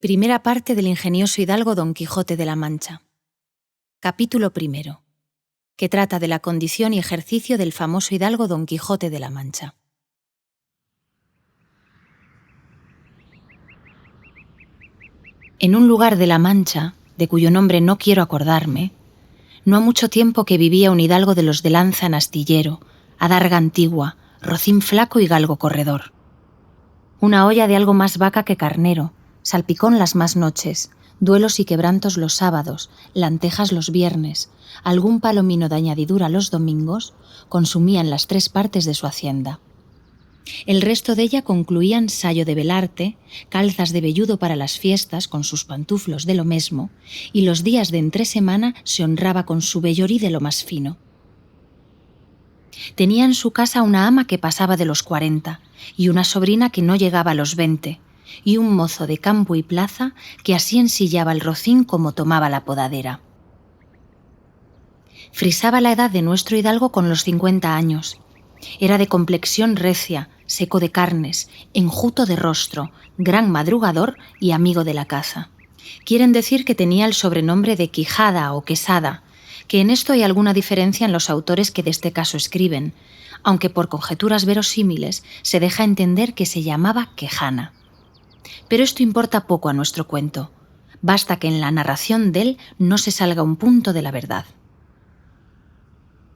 Primera parte del ingenioso hidalgo Don Quijote de la Mancha. Capítulo primero, que trata de la condición y ejercicio del famoso hidalgo Don Quijote de la Mancha. En un lugar de la Mancha, de cuyo nombre no quiero acordarme, no ha mucho tiempo que vivía un hidalgo de los de lanza en astillero, adarga antigua, rocín flaco y galgo corredor. Una olla de algo más vaca que carnero, salpicón las más noches, duelos y quebrantos los sábados, lantejas los viernes, algún palomino de añadidura los domingos, consumían las 3 partes de su hacienda. El resto de ella concluían sayo de velarte, calzas de velludo para las fiestas con sus pantuflos de lo mesmo, y los días de entresemana se honraba con su vellorí de lo más fino. Tenía en su casa una ama que pasaba de los 40 y una sobrina que no llegaba a los 20, y un mozo de campo y plaza que así ensillaba el rocín como tomaba la podadera. Frisaba la edad de nuestro hidalgo con los 50 años. Era de complexión recia, seco de carnes, enjuto de rostro, gran madrugador y amigo de la caza. Quieren decir que tenía el sobrenombre de Quijada o Quesada, que en esto hay alguna diferencia en los autores que de este caso escriben, aunque por conjeturas verosímiles se deja entender que se llamaba Quejana. Pero esto importa poco a nuestro cuento. Basta que en la narración de él no se salga un punto de la verdad.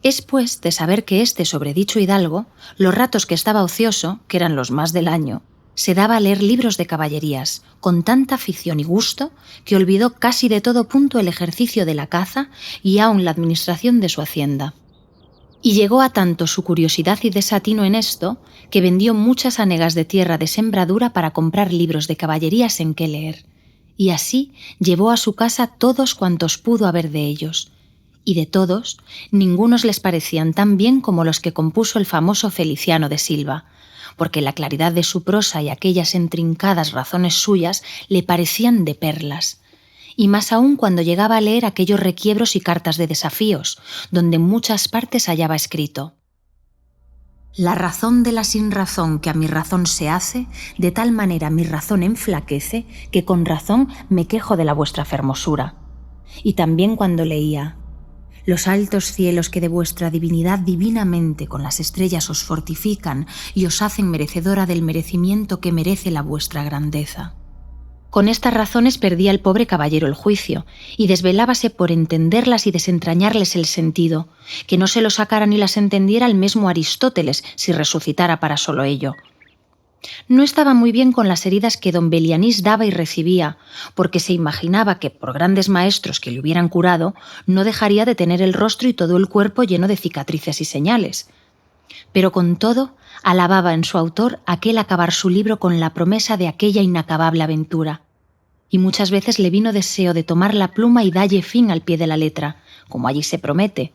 Es pues de saber que este sobredicho hidalgo, los ratos que estaba ocioso, que eran los más del año, se daba a leer libros de caballerías, con tanta afición y gusto, que olvidó casi de todo punto el ejercicio de la caza y aun la administración de su hacienda. Y llegó a tanto su curiosidad y desatino en esto, que vendió muchas hanegas de tierra de sembradura para comprar libros de caballerías en que leer, y así llevó a su casa todos cuantos pudo haber de ellos, y de todos, ningunos les parecían tan bien como los que compuso el famoso Feliciano de Silva, porque la claridad de su prosa y aquellas intrincadas razones suyas le parecían de perlas, y más aún cuando llegaba a leer aquellos requiebros y cartas de desafíos, donde en muchas partes hallaba escrito: «La razón de la sinrazón que a mi razón se hace, de tal manera mi razón enflaquece, que con razón me quejo de la vuestra fermosura». Y también cuando leía: «Los altos cielos que de vuestra divinidad divinamente con las estrellas os fortifican y os hacen merecedora del merecimiento que merece la vuestra grandeza». Con estas razones perdía el pobre caballero el juicio y desvelábase por entenderlas y desentrañarles el sentido, que no se lo sacara ni las entendiera el mismo Aristóteles si resucitara para solo ello. No estaba muy bien con las heridas que don Belianís daba y recibía, porque se imaginaba que, por grandes maestros que le hubieran curado, no dejaría de tener el rostro y todo el cuerpo lleno de cicatrices y señales. Pero con todo, alababa en su autor aquel acabar su libro con la promesa de aquella inacabable aventura. Y muchas veces le vino deseo de tomar la pluma y dalle fin al pie de la letra, como allí se promete.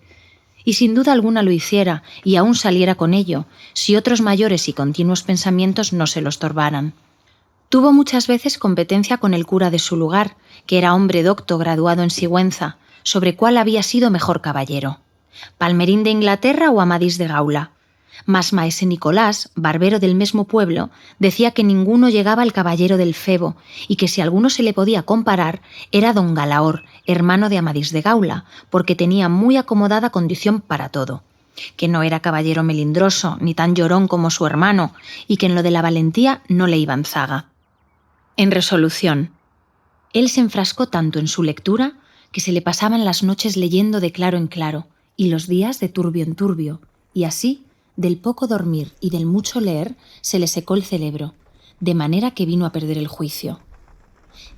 Y sin duda alguna lo hiciera, y aún saliera con ello, si otros mayores y continuos pensamientos no se lo estorbaran. Tuvo muchas veces competencia con el cura de su lugar, que era hombre docto graduado en Sigüenza, sobre cuál había sido mejor caballero, Palmerín de Inglaterra o Amadís de Gaula. Mas maese Nicolás, barbero del mismo pueblo, decía que ninguno llegaba al caballero del Febo y que si alguno se le podía comparar era don Galaor, hermano de Amadís de Gaula, porque tenía muy acomodada condición para todo, que no era caballero melindroso ni tan llorón como su hermano y que en lo de la valentía no le iba en zaga. En resolución, él se enfrascó tanto en su lectura que se le pasaban las noches leyendo de claro en claro y los días de turbio en turbio, y así, del poco dormir y del mucho leer, se le secó el cerebro, de manera que vino a perder el juicio.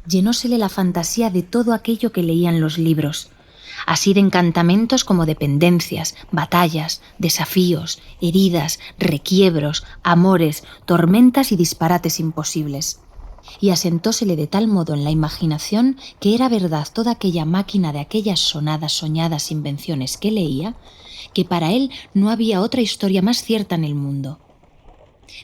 Llenósele la fantasía de todo aquello que leían los libros, así de encantamentos como de pendencias, batallas, desafíos, heridas, requiebros, amores, tormentas y disparates imposibles. Y asentósele de tal modo en la imaginación que era verdad toda aquella máquina de aquellas soñadas invenciones que leía, que para él no había otra historia más cierta en el mundo.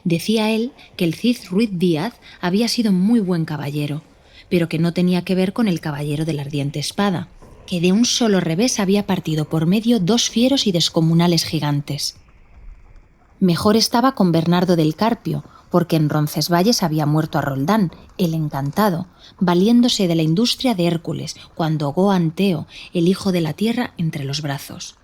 Decía él que el Cid Ruiz Díaz había sido muy buen caballero, pero que no tenía que ver con el caballero de la ardiente espada, que de un solo revés había partido por medio 2 fieros y descomunales gigantes. Mejor estaba con Bernardo del Carpio, porque en Roncesvalles había muerto a Roldán, el encantado, valiéndose de la industria de Hércules, cuando ahogó a Anteo, el hijo de la tierra, entre los brazos.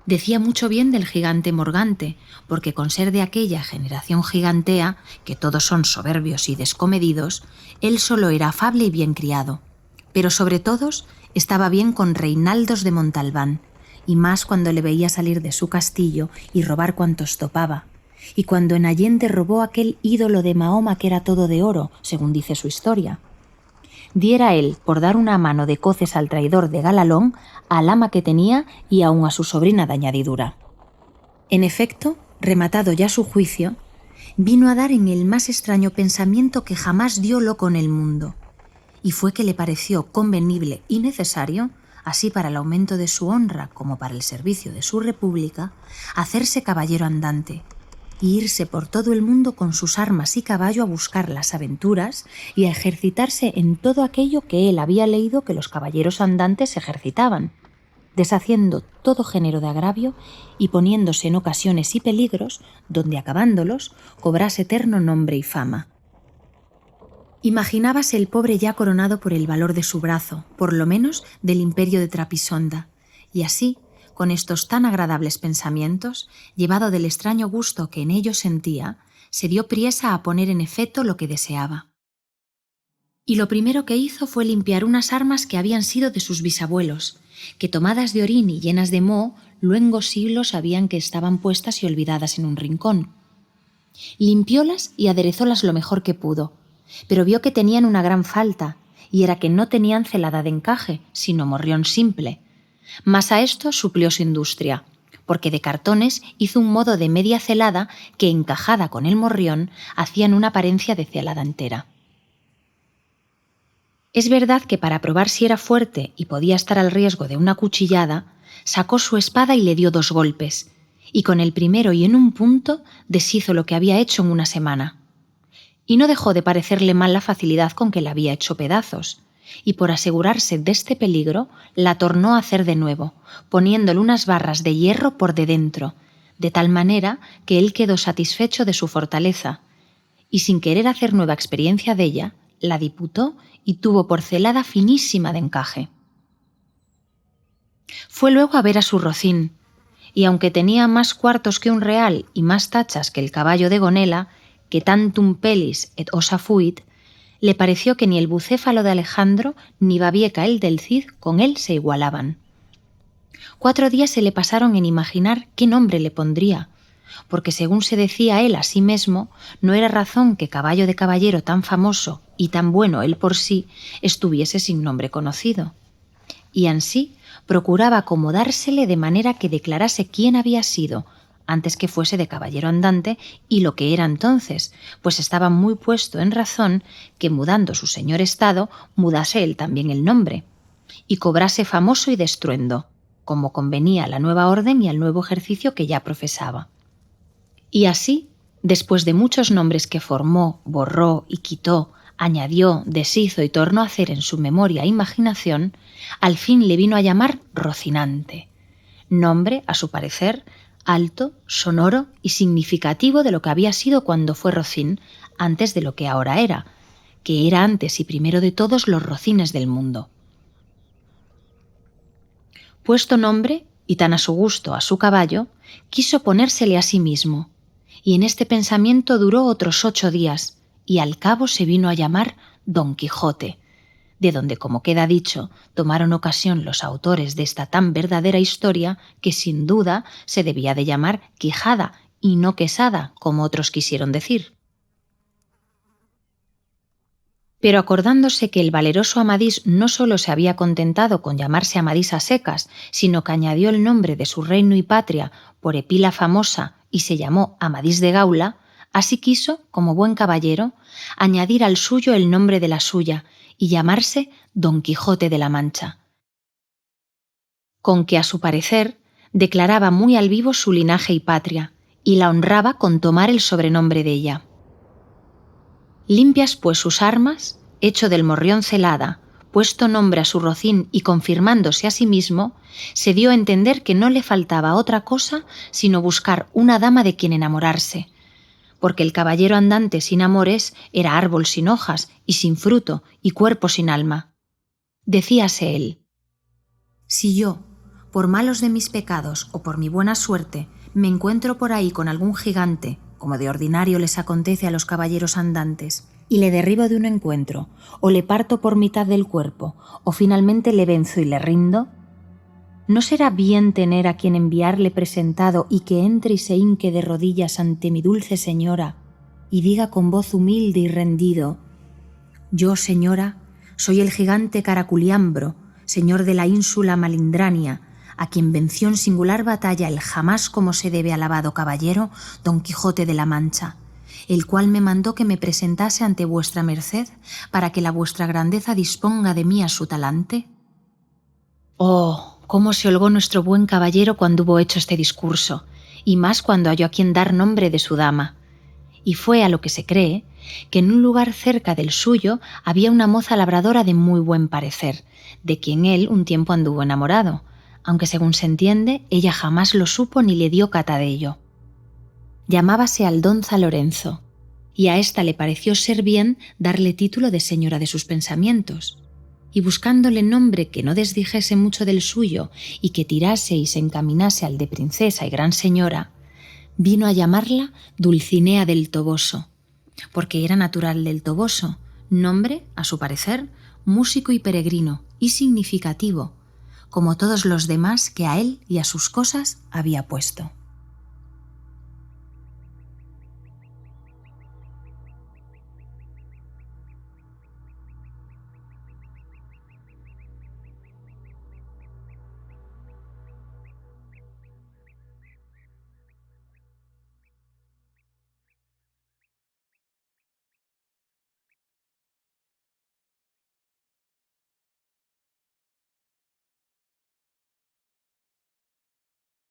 Decía mucho bien del gigante Morgante, porque con ser de aquella generación gigantea, que todos son soberbios y descomedidos, él solo era afable y bien criado. Pero sobre todos estaba bien con Reinaldos de Montalbán, y más cuando le veía salir de su castillo y robar cuantos topaba, y cuando en Allende robó aquel ídolo de Mahoma que era todo de oro, según dice su historia. Diera él por dar una mano de coces al traidor de Galalón, al ama que tenía y aun a su sobrina de añadidura. En efecto, rematado ya su juicio, vino a dar en el más extraño pensamiento que jamás dio loco en el mundo, y fue que le pareció convenible y necesario, así para el aumento de su honra como para el servicio de su república, hacerse caballero andante, y irse por todo el mundo con sus armas y caballo a buscar las aventuras y a ejercitarse en todo aquello que él había leído que los caballeros andantes se ejercitaban, deshaciendo todo género de agravio y poniéndose en ocasiones y peligros donde, acabándolos, cobrase eterno nombre y fama. Imaginábase el pobre ya coronado por el valor de su brazo, por lo menos del imperio de Trapisonda, y así, con estos tan agradables pensamientos, llevado del extraño gusto que en ellos sentía, se dio priesa a poner en efecto lo que deseaba. Y lo primero que hizo fue limpiar unas armas que habían sido de sus bisabuelos, que tomadas de orín y llenas de moho, luengos siglos sabían que estaban puestas y olvidadas en un rincón. Limpiólas y aderezólas lo mejor que pudo, pero vio que tenían una gran falta, y era que no tenían celada de encaje, sino morrión simple. Mas a esto suplió su industria, porque de cartones hizo un modo de media celada que, encajada con el morrión, hacían una apariencia de celada entera. Es verdad que para probar si era fuerte y podía estar al riesgo de una cuchillada, sacó su espada y le dio 2 golpes, y con el primero y en un punto deshizo lo que había hecho en una semana. Y no dejó de parecerle mal la facilidad con que la había hecho pedazos, y por asegurarse de este peligro, la tornó a hacer de nuevo, poniéndole unas barras de hierro por de dentro, de tal manera que él quedó satisfecho de su fortaleza, y sin querer hacer nueva experiencia de ella, la diputó y tuvo por celada finísima de encaje. Fue luego a ver a su rocín, y aunque tenía más cuartos que un real y más tachas que el caballo de Gonela, que tantum pelis et osa fuit, le pareció que ni el bucéfalo de Alejandro ni Babieca el del Cid con él se igualaban. 4 días se le pasaron en imaginar qué nombre le pondría, porque según se decía él a sí mismo, no era razón que caballo de caballero tan famoso y tan bueno él por sí estuviese sin nombre conocido. Y ansí procuraba acomodársele de manera que declarase quién había sido, antes que fuese de caballero andante y lo que era entonces, pues estaba muy puesto en razón que, mudando su señor estado, mudase él también el nombre, y cobrase famoso y de estruendo, como convenía a la nueva orden y al nuevo ejercicio que ya profesaba. Y así, después de muchos nombres que formó, borró y quitó, añadió, deshizo y tornó a hacer en su memoria e imaginación, al fin le vino a llamar Rocinante, nombre, a su parecer, alto, sonoro y significativo de lo que había sido cuando fue rocín, antes de lo que ahora era, que era antes y primero de todos los rocines del mundo. Puesto nombre, y tan a su gusto a su caballo, quiso ponérsele a sí mismo, y en este pensamiento duró otros 8 días, y al cabo se vino a llamar Don Quijote, de donde, como queda dicho, tomaron ocasión los autores de esta tan verdadera historia que sin duda se debía de llamar Quijada y no Quesada, como otros quisieron decir. Pero acordándose que el valeroso Amadís no solo se había contentado con llamarse Amadís a secas, sino que añadió el nombre de su reino y patria por Epila famosa y se llamó Amadís de Gaula, así quiso, como buen caballero, añadir al suyo el nombre de la suya y llamarse Don Quijote de la Mancha, con que a su parecer declaraba muy al vivo su linaje y patria, y la honraba con tomar el sobrenombre de ella. Limpias pues sus armas, hecho del morrión celada, puesto nombre a su rocín y confirmándose a sí mismo, se dio a entender que no le faltaba otra cosa sino buscar una dama de quien enamorarse, porque el caballero andante sin amores era árbol sin hojas y sin fruto y cuerpo sin alma. Decíase él: si yo, por malos de mis pecados o por mi buena suerte, me encuentro por ahí con algún gigante, como de ordinario les acontece a los caballeros andantes, y le derribo de un encuentro, o le parto por mitad del cuerpo, o finalmente le venzo y le rindo, ¿no será bien tener a quien enviarle presentado y que entre y se hinque de rodillas ante mi dulce señora y diga con voz humilde y rendido: yo, señora, soy el gigante Caraculiambro, señor de la ínsula Malindrania, a quien venció en singular batalla el jamás como se debe alabado caballero Don Quijote de la Mancha, el cual me mandó que me presentase ante vuestra merced para que la vuestra grandeza disponga de mí a su talante? Oh, cómo se holgó nuestro buen caballero cuando hubo hecho este discurso, y más cuando halló a quien dar nombre de su dama. Y fue a lo que se cree que en un lugar cerca del suyo había una moza labradora de muy buen parecer, de quien él un tiempo anduvo enamorado, aunque según se entiende, ella jamás lo supo ni le dio cata de ello. Llamábase Aldonza Lorenzo, y a ésta le pareció ser bien darle título de señora de sus pensamientos, y buscándole nombre que no desdijese mucho del suyo y que tirase y se encaminase al de princesa y gran señora, vino a llamarla Dulcinea del Toboso, porque era natural del Toboso, nombre, a su parecer, músico y peregrino y significativo, como todos los demás que a él y a sus cosas había puesto.